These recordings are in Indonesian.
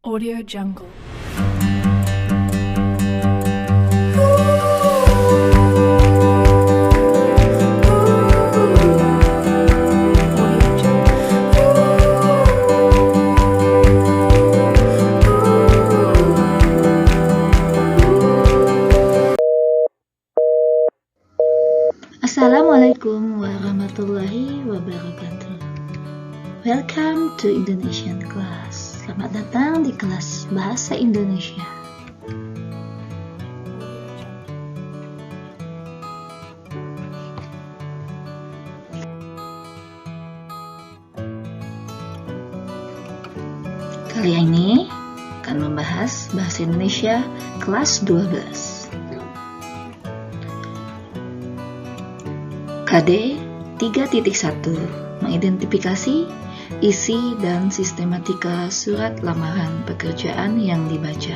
Audio Jungle. Assalamualaikum warahmatullahi wabarakatuh. Welcome to Indonesian class. Selamat datang di kelas Bahasa Indonesia. Kali ini akan membahas Bahasa Indonesia kelas 12. KD 3.1 mengidentifikasi isi dan sistematika surat lamaran pekerjaan yang dibaca.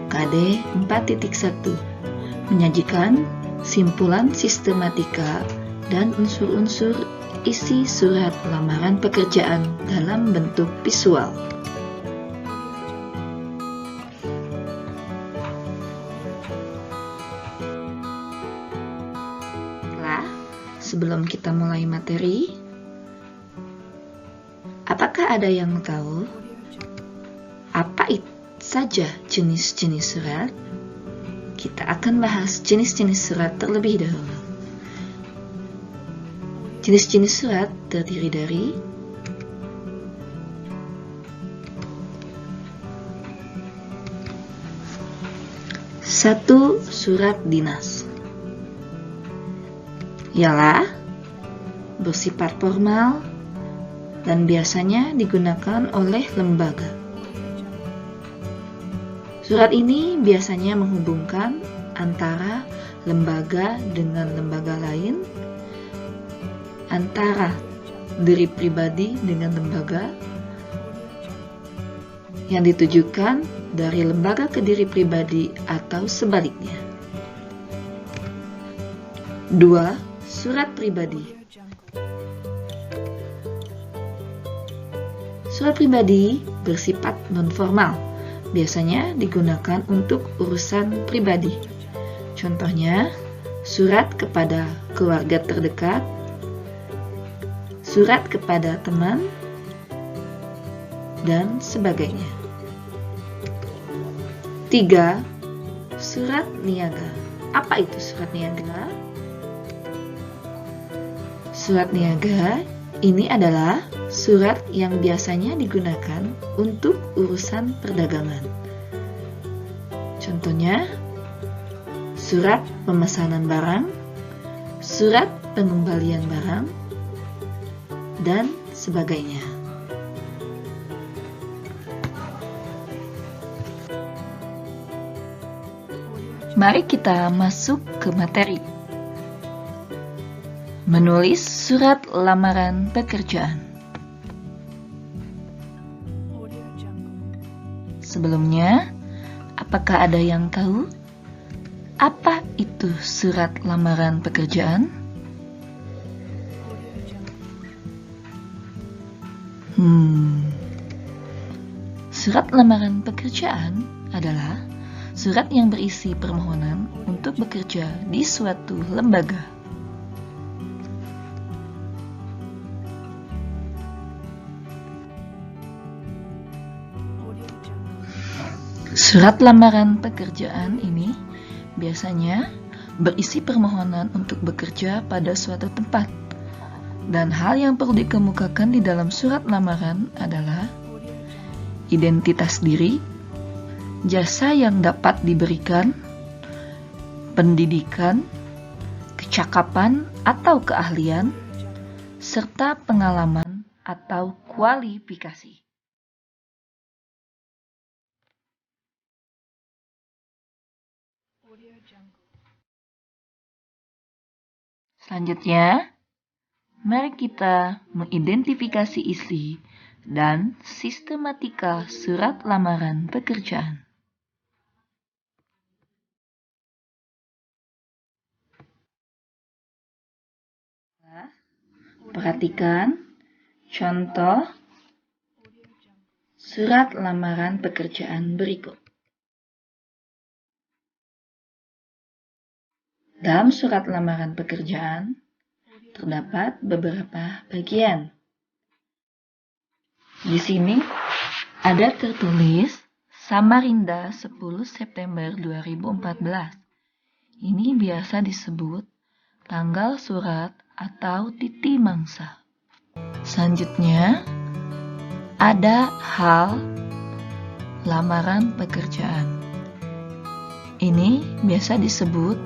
KD 4.1 menyajikan simpulan sistematika dan unsur-unsur isi surat lamaran pekerjaan dalam bentuk visual. Sebelum kita mulai materi, apakah ada yang tahu apa saja jenis-jenis surat? Kita akan bahas jenis-jenis surat terlebih dahulu. Jenis-jenis surat terdiri dari satu, surat dinas. Ialah bersifat formal dan biasanya digunakan oleh lembaga. Surat ini biasanya menghubungkan antara lembaga dengan lembaga lain, antara diri pribadi dengan lembaga, yang ditujukan dari lembaga ke diri pribadi atau sebaliknya. 2. Surat pribadi. Surat pribadi bersifat non-formal, biasanya digunakan untuk urusan pribadi. Contohnya, surat kepada keluarga terdekat, surat kepada teman, dan sebagainya. 3. Surat niaga. Apa itu surat niaga? Surat niaga ini adalah surat yang biasanya digunakan untuk urusan perdagangan. Contohnya, surat pemesanan barang, surat pengembalian barang, dan sebagainya. Mari kita masuk ke materi. Menulis surat lamaran pekerjaan. Sebelumnya, apakah ada yang tahu apa itu surat lamaran pekerjaan? Surat lamaran pekerjaan adalah surat yang berisi permohonan untuk bekerja di suatu lembaga. Surat lamaran pekerjaan ini biasanya berisi permohonan untuk bekerja pada suatu tempat. Dan hal yang perlu dikemukakan di dalam surat lamaran adalah identitas diri, jasa yang dapat diberikan, pendidikan, kecakapan atau keahlian, serta pengalaman atau kualifikasi. Selanjutnya, mari kita mengidentifikasi isi dan sistematika surat lamaran pekerjaan. Perhatikan contoh surat lamaran pekerjaan berikut. Dalam surat lamaran pekerjaan, terdapat beberapa bagian. Di sini ada tertulis Samarinda 10 September 2014. Ini biasa disebut tanggal surat atau titi mangsa. Selanjutnya, ada hal lamaran pekerjaan. Ini biasa disebut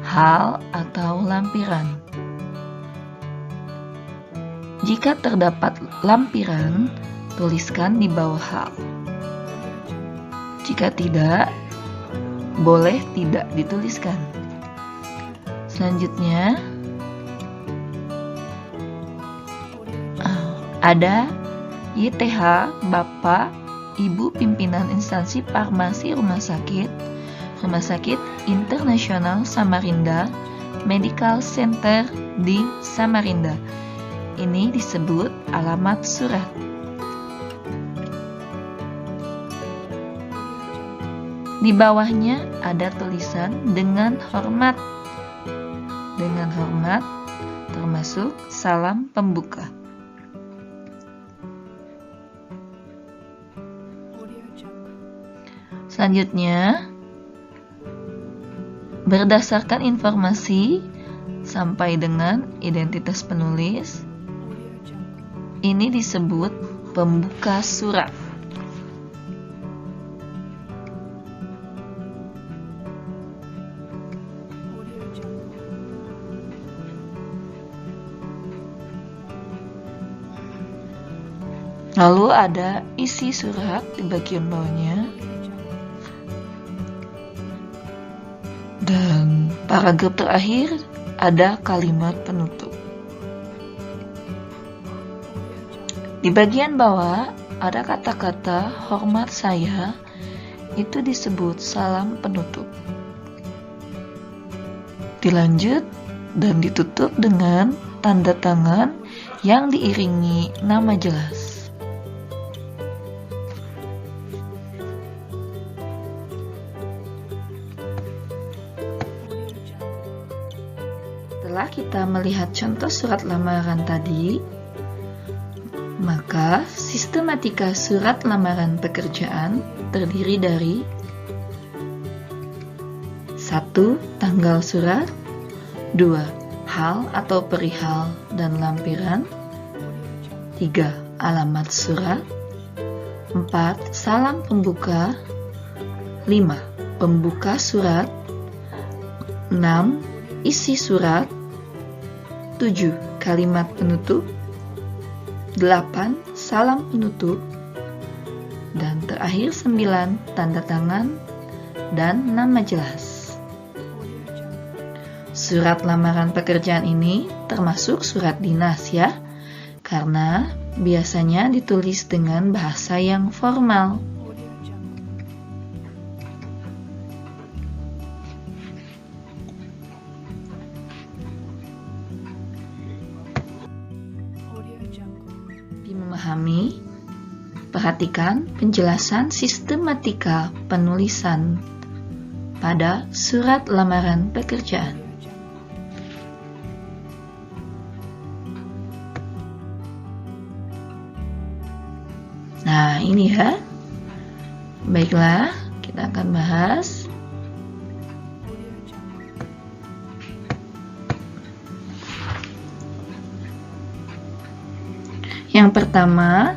hal atau lampiran. Jika terdapat lampiran, tuliskan di bawah hal. Jika tidak, boleh tidak dituliskan. Selanjutnya, ada YTH Bapak Ibu Pimpinan Instansi Farmasi Rumah Sakit Internasional Samarinda Medical Center di Samarinda. Ini disebut alamat surat. Di bawahnya ada tulisan dengan hormat. Dengan hormat termasuk salam pembuka. Selanjutnya, berdasarkan informasi sampai dengan identitas penulis, ini disebut pembuka surat. Lalu ada isi surat di bagian bawahnya. Dan paragraf terakhir ada kalimat penutup. Di bagian bawah ada kata-kata hormat saya, itu disebut salam penutup. Dilanjut dan ditutup dengan tanda tangan yang diiringi nama jelas. Setelah kita melihat contoh surat lamaran tadi, maka sistematika surat lamaran pekerjaan terdiri dari 1. Tanggal surat, 2. Hal atau perihal dan lampiran, 3. Alamat surat, 4. Salam pembuka, 5. Pembuka surat, 6. Isi surat, 7. Kalimat penutup, 8. Salam penutup, dan terakhir 9. Tanda tangan dan nama jelas. Surat lamaran pekerjaan ini termasuk surat dinas ya, karena biasanya ditulis dengan bahasa yang formal. Memahami, perhatikan penjelasan sistematika penulisan pada surat lamaran pekerjaan. Nah, ini ya. Baiklah, kita akan bahas. Yang pertama,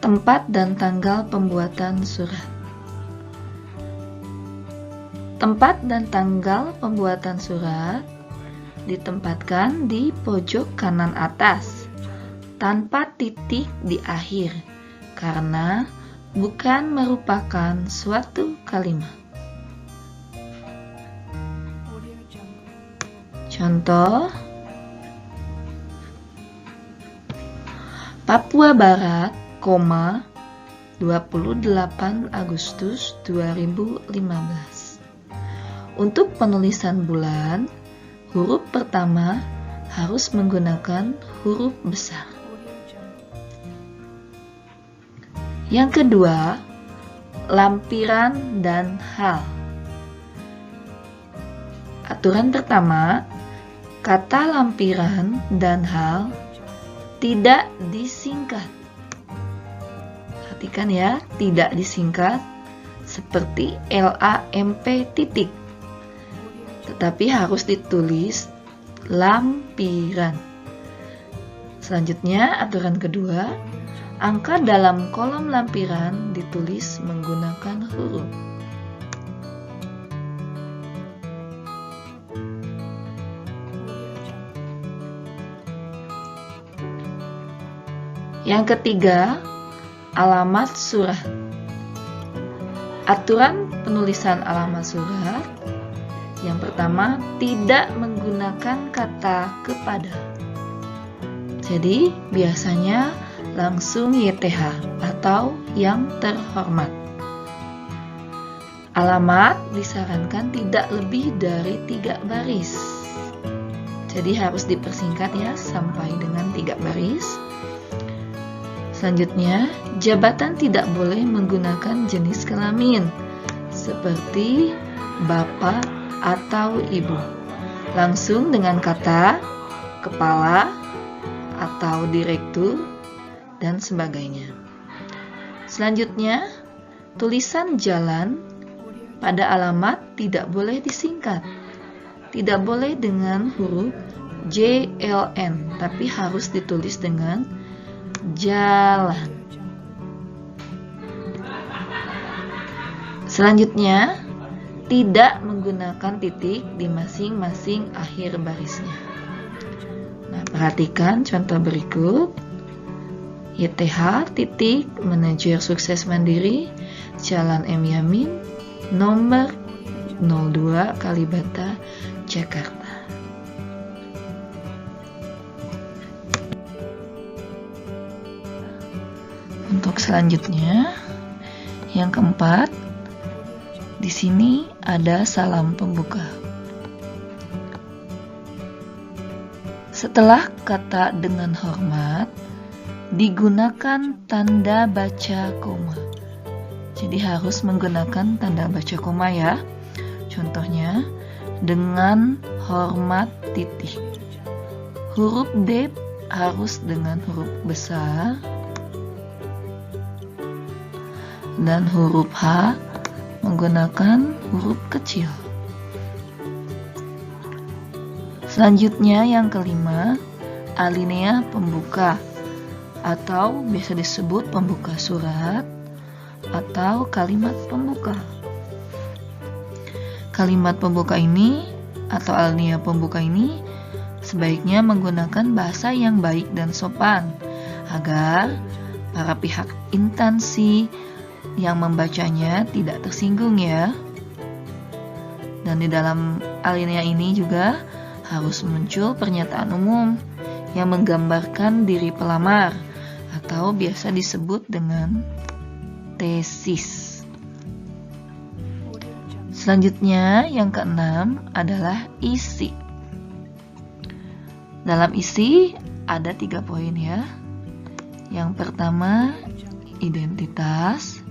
tempat dan tanggal pembuatan surat. Tempat dan tanggal pembuatan surat ditempatkan di pojok kanan atas, tanpa titik di akhir, karena bukan merupakan suatu kalimat. Contoh, Papua Barat, 28 Agustus 2015. Untuk penulisan bulan, huruf pertama harus menggunakan huruf besar. Yang kedua, lampiran dan hal. Aturan pertama, kata lampiran dan hal tidak disingkat. Perhatikan ya, tidak disingkat seperti LAMP titik, tetapi harus ditulis lampiran. Selanjutnya, aturan kedua, angka dalam kolom lampiran ditulis menggunakan huruf. Yang ketiga, alamat surat. Aturan penulisan alamat surat. Yang pertama, tidak menggunakan kata kepada. Jadi, biasanya langsung YTH atau yang terhormat. Alamat disarankan tidak lebih dari 3 baris. Jadi harus dipersingkat ya sampai dengan 3 baris. Selanjutnya, jabatan tidak boleh menggunakan jenis kelamin seperti bapak atau ibu. Langsung dengan kata kepala atau direktur dan sebagainya. Selanjutnya, tulisan jalan pada alamat tidak boleh disingkat. Tidak boleh dengan huruf JLN, tapi harus ditulis dengan jalan. Selanjutnya, tidak menggunakan titik di masing-masing akhir barisnya. Nah, perhatikan contoh berikut. YTH titik manajer sukses mandiri Jalan M. Yamin nomor 02 Kalibata, Jakarta. Untuk selanjutnya, yang keempat, di sini ada salam pembuka. Setelah kata dengan hormat, digunakan tanda baca koma. Jadi harus menggunakan tanda baca koma ya. Contohnya, dengan hormat titik. Huruf D harus dengan huruf besar. Dan huruf H menggunakan huruf kecil. Selanjutnya yang kelima, alinea pembuka atau biasa disebut pembuka surat atau kalimat pembuka. Kalimat pembuka ini atau alinea pembuka ini sebaiknya menggunakan bahasa yang baik dan sopan agar para pihak instansi yang membacanya tidak tersinggung ya. Dan di dalam alinea ini juga harus muncul pernyataan umum yang menggambarkan diri pelamar atau biasa disebut dengan tesis. Selanjutnya yang keenam adalah isi. Dalam isi ada 3 poin ya. Yang pertama, identitas.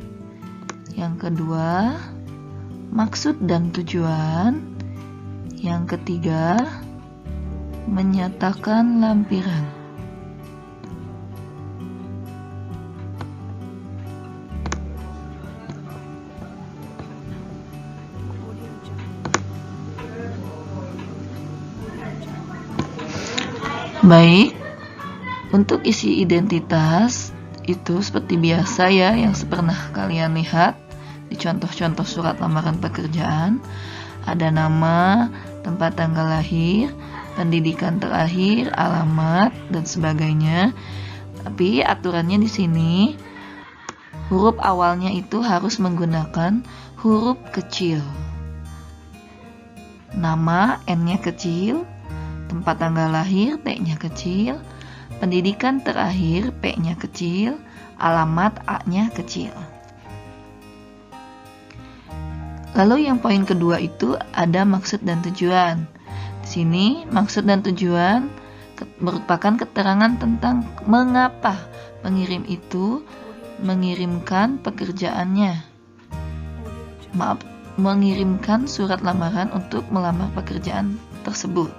Yang kedua, maksud dan tujuan. Yang ketiga, menyatakan lampiran. Baik, untuk isi identitas itu seperti biasa ya yang pernah kalian lihat di contoh-contoh surat lamaran pekerjaan. Ada nama, tempat tanggal lahir, pendidikan terakhir, alamat, dan sebagainya. Tapi aturannya di sini huruf awalnya itu harus menggunakan huruf kecil. Nama N-nya kecil, tempat tanggal lahir T-nya kecil, pendidikan terakhir P-nya kecil, alamat A-nya kecil. Lalu yang poin kedua itu ada maksud dan tujuan. Di sini maksud dan tujuan merupakan keterangan tentang mengapa pengirim itu mengirimkan pekerjaannya. Mengirimkan surat lamaran untuk melamar pekerjaan tersebut.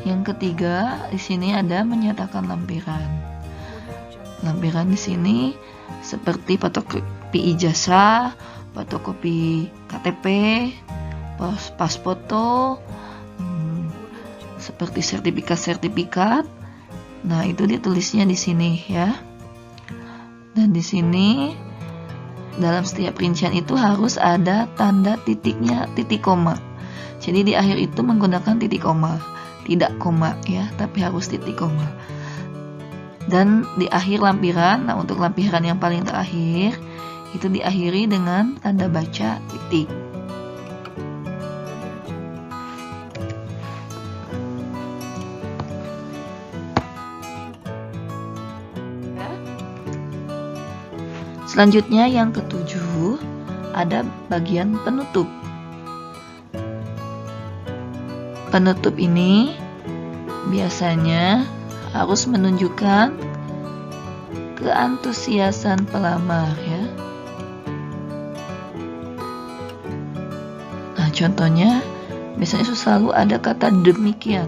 Yang ketiga, di sini ada menyatakan lampiran. Lampiran di sini seperti fotokopi ijazah, fotokopi KTP, pas foto, seperti sertifikat. Nah, itu ditulisnya di sini ya. Dan di sini dalam setiap rincian itu harus ada tanda titiknya, titik koma. Jadi di akhir itu menggunakan titik koma, tidak koma ya, tapi harus titik koma. Dan di akhir lampiran, nah untuk lampiran yang paling terakhir itu diakhiri dengan tanda baca titik. Selanjutnya yang ketujuh, ada bagian penutup. Penutup ini biasanya harus menunjukkan keantusiasan pelamar ya. Nah, contohnya biasanya selalu ada kata demikian.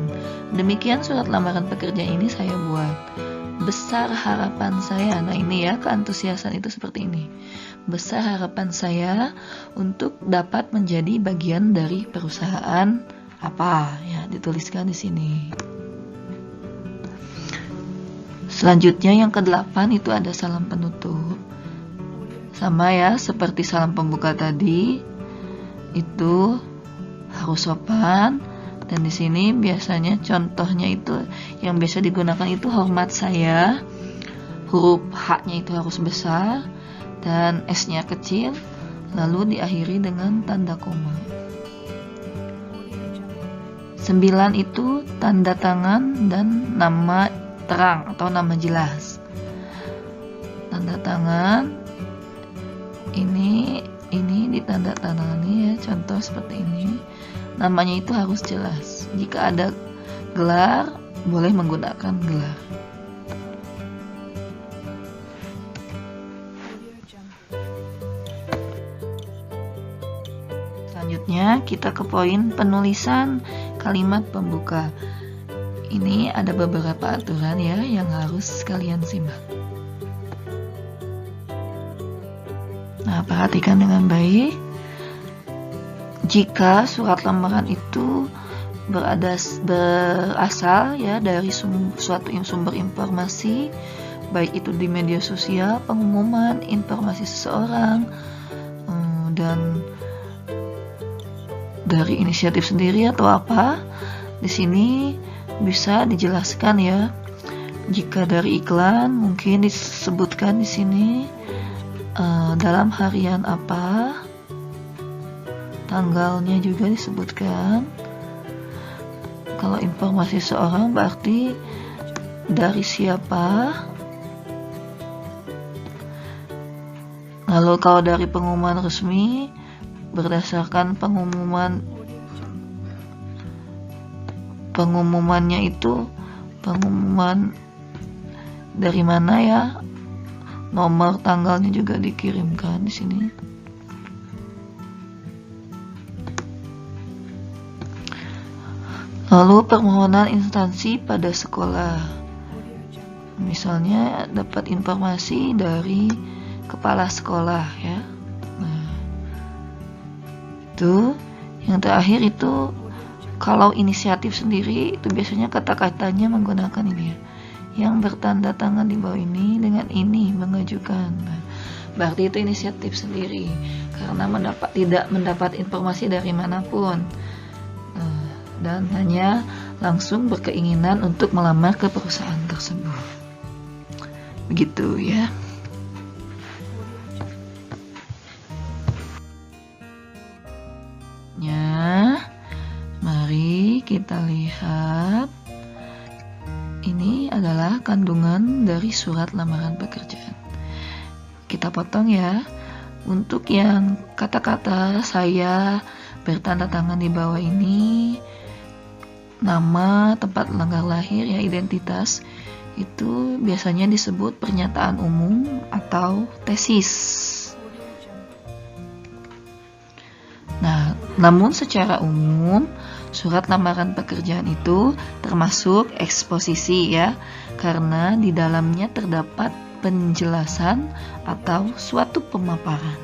Demikian surat lamaran pekerja ini saya buat. Besar harapan saya, nah ini ya keantusiasan itu seperti ini. Besar harapan saya untuk dapat menjadi bagian dari perusahaan apa ya, dituliskan di sini. Selanjutnya yang ke-8 itu ada salam penutup. Sama ya seperti salam pembuka tadi, itu harus sopan. Dan di sini biasanya contohnya itu yang biasa digunakan itu hormat saya, huruf H-nya itu harus besar dan S-nya kecil, lalu diakhiri dengan tanda koma. 9 itu tanda tangan dan nama terang atau nama jelas. Tanda tangan ini ditanda tangani ya, contoh seperti ini. Namanya itu harus jelas. Jika ada gelar, boleh menggunakan gelar. Selanjutnya kita ke poin penulisan kalimat pembuka. Ini ada beberapa aturan ya yang harus kalian simak. Nah, perhatikan dengan baik. Jika surat lamaran itu berasal ya dari suatu sumber informasi, baik itu di media sosial, pengumuman, informasi seseorang, dan dari inisiatif sendiri atau apa, di sini bisa dijelaskan ya. Jika dari iklan, mungkin disebutkan di sini dalam harian apa. Tanggalnya juga disebutkan. Kalau informasi seorang berarti dari siapa. Lalu kalau dari pengumuman resmi berdasarkan pengumumannya itu pengumuman dari mana ya. Nomor tanggalnya juga dikirimkan di sini. Lalu permohonan instansi pada sekolah. Misalnya dapat informasi dari kepala sekolah ya. Nah, itu yang terakhir itu kalau inisiatif sendiri itu biasanya kata-katanya menggunakan ini ya. Yang bertanda tangan di bawah ini dengan ini mengajukan. Nah, berarti itu inisiatif sendiri karena tidak mendapat informasi dari manapun. Dan hanya langsung berkeinginan untuk melamar ke perusahaan tersebut. Begitu ya. Mari kita lihat. Ini adalah kandungan dari surat lamaran pekerjaan. Kita potong ya. Untuk yang kata-kata saya bertanda tangan di bawah ini, nama, tempat tanggal lahir ya, identitas, itu biasanya disebut pernyataan umum atau tesis. Nah, namun secara umum surat lamaran pekerjaan itu termasuk eksposisi ya, karena di dalamnya terdapat penjelasan atau suatu pemaparan.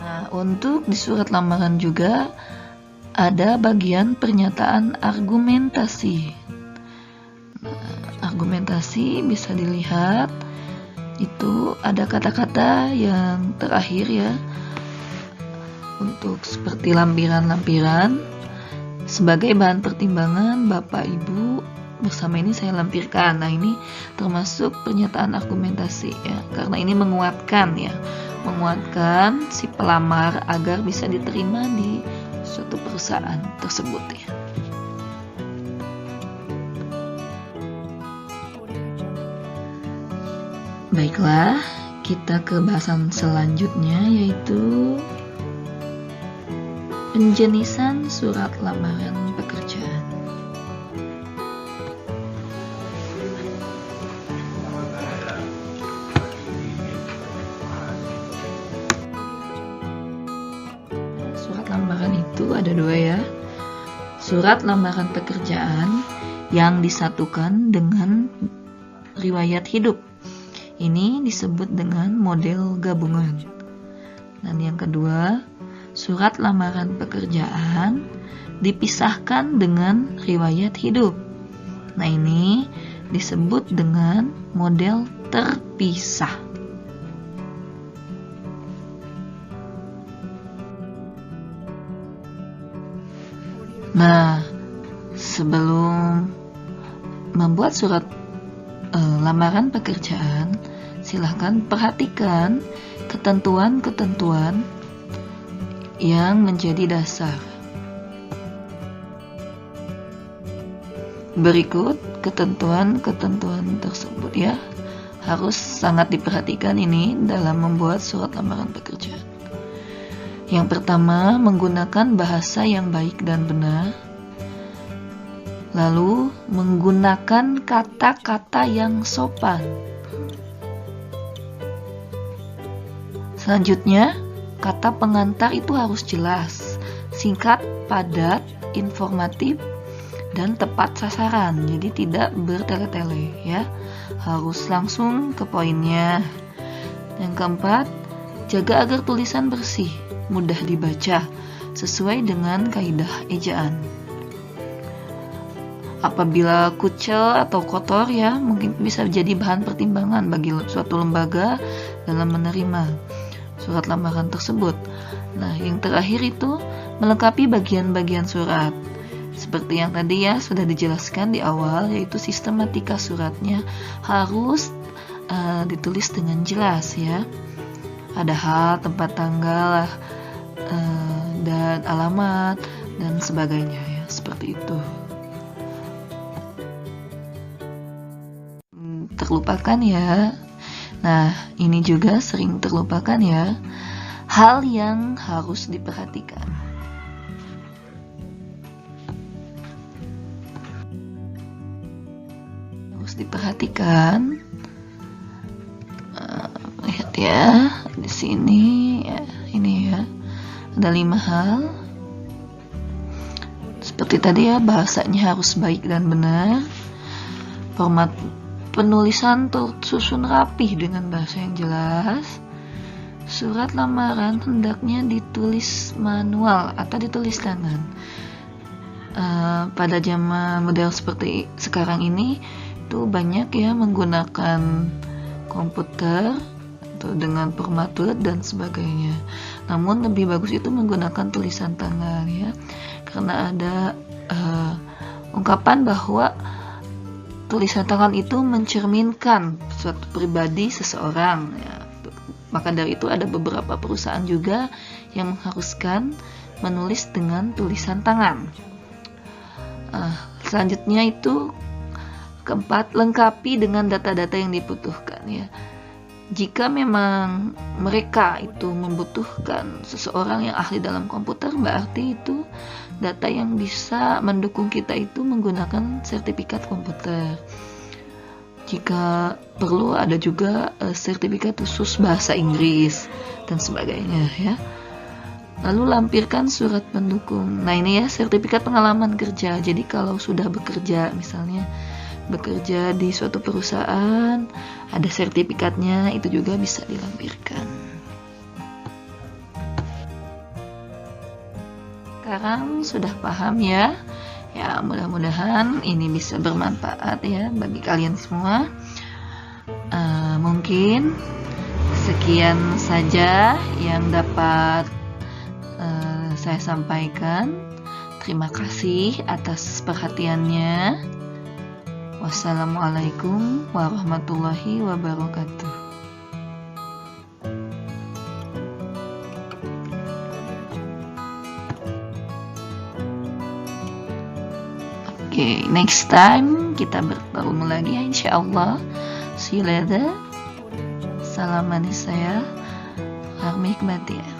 Nah, untuk di surat lamaran juga ada bagian pernyataan argumentasi. Argumentasi bisa dilihat itu ada kata-kata yang terakhir ya, untuk seperti lampiran-lampiran sebagai bahan pertimbangan Bapak Ibu bersama ini saya lampirkan. Nah, ini termasuk pernyataan argumentasi ya, karena ini menguatkan si pelamar agar bisa diterima di suatu perusahaan tersebut ya. Baiklah, kita ke bahasan selanjutnya yaitu penjenisan surat lamaran pekerjaan. Surat lamaran itu ada dua ya. Surat lamaran pekerjaan yang disatukan dengan riwayat hidup. Ini disebut dengan model gabungan. Dan yang kedua, surat lamaran pekerjaan dipisahkan dengan riwayat hidup. Nah, ini disebut dengan model terpisah. Nah, sebelum membuat surat lamaran pekerjaan, silahkan perhatikan ketentuan-ketentuan yang menjadi dasar. Berikut ketentuan-ketentuan tersebut ya, harus sangat diperhatikan ini dalam membuat surat lamaran pekerjaan. Yang pertama, menggunakan bahasa yang baik dan benar. Lalu, menggunakan kata-kata yang sopan. Selanjutnya, kata pengantar itu harus jelas, singkat, padat, informatif, dan tepat sasaran. Jadi tidak bertele-tele ya. Harus langsung ke poinnya. Yang keempat, jaga agar tulisan bersih, mudah dibaca, sesuai dengan kaidah ejaan. Apabila kucel atau kotor ya, mungkin bisa jadi bahan pertimbangan bagi suatu lembaga dalam menerima surat lamaran tersebut. Nah, yang terakhir itu melengkapi bagian-bagian surat. Seperti yang tadi ya sudah dijelaskan di awal, yaitu sistematika suratnya harus ditulis dengan jelas ya. Ada hal, tempat tanggal, dan alamat dan sebagainya ya, seperti itu. Terlupakan ya. Nah, ini juga sering terlupakan ya. Hal yang harus diperhatikan. Harus diperhatikan. Lihat ya, di sini ya, ini ya. Ada 5 hal. Seperti tadi ya, bahasanya harus baik dan benar. Format penulisan tersusun rapih dengan bahasa yang jelas. Surat lamaran hendaknya ditulis manual atau ditulis tangan. Pada zaman model seperti sekarang ini itu banyak ya menggunakan komputer atau dengan format Word dan sebagainya. Namun lebih bagus itu menggunakan tulisan tangan ya, karena ada ungkapan bahwa tulisan tangan itu mencerminkan suatu pribadi seseorang ya. Maka dari itu ada beberapa perusahaan juga yang mengharuskan menulis dengan tulisan tangan. Selanjutnya itu keempat, lengkapi dengan data-data yang dibutuhkan ya. Jika memang mereka itu membutuhkan seseorang yang ahli dalam komputer, berarti itu data yang bisa mendukung kita itu menggunakan sertifikat komputer. Jika perlu ada juga sertifikat khusus bahasa Inggris dan sebagainya ya. Lalu lampirkan surat pendukung. Nah ini ya, sertifikat pengalaman kerja. Jadi kalau sudah bekerja, misalnya bekerja di suatu perusahaan, ada sertifikatnya, itu juga bisa dilampirkan. Sekarang sudah paham ya? Ya, mudah-mudahan ini bisa bermanfaat ya bagi kalian semua. Mungkin sekian saja yang dapat saya sampaikan. Terima kasih atas perhatiannya. Wassalamualaikum warahmatullahi wabarakatuh. Oke, next time kita bertemu lagi ya, insyaallah. See you later. Salam manis saya, Harmi Hikmatia.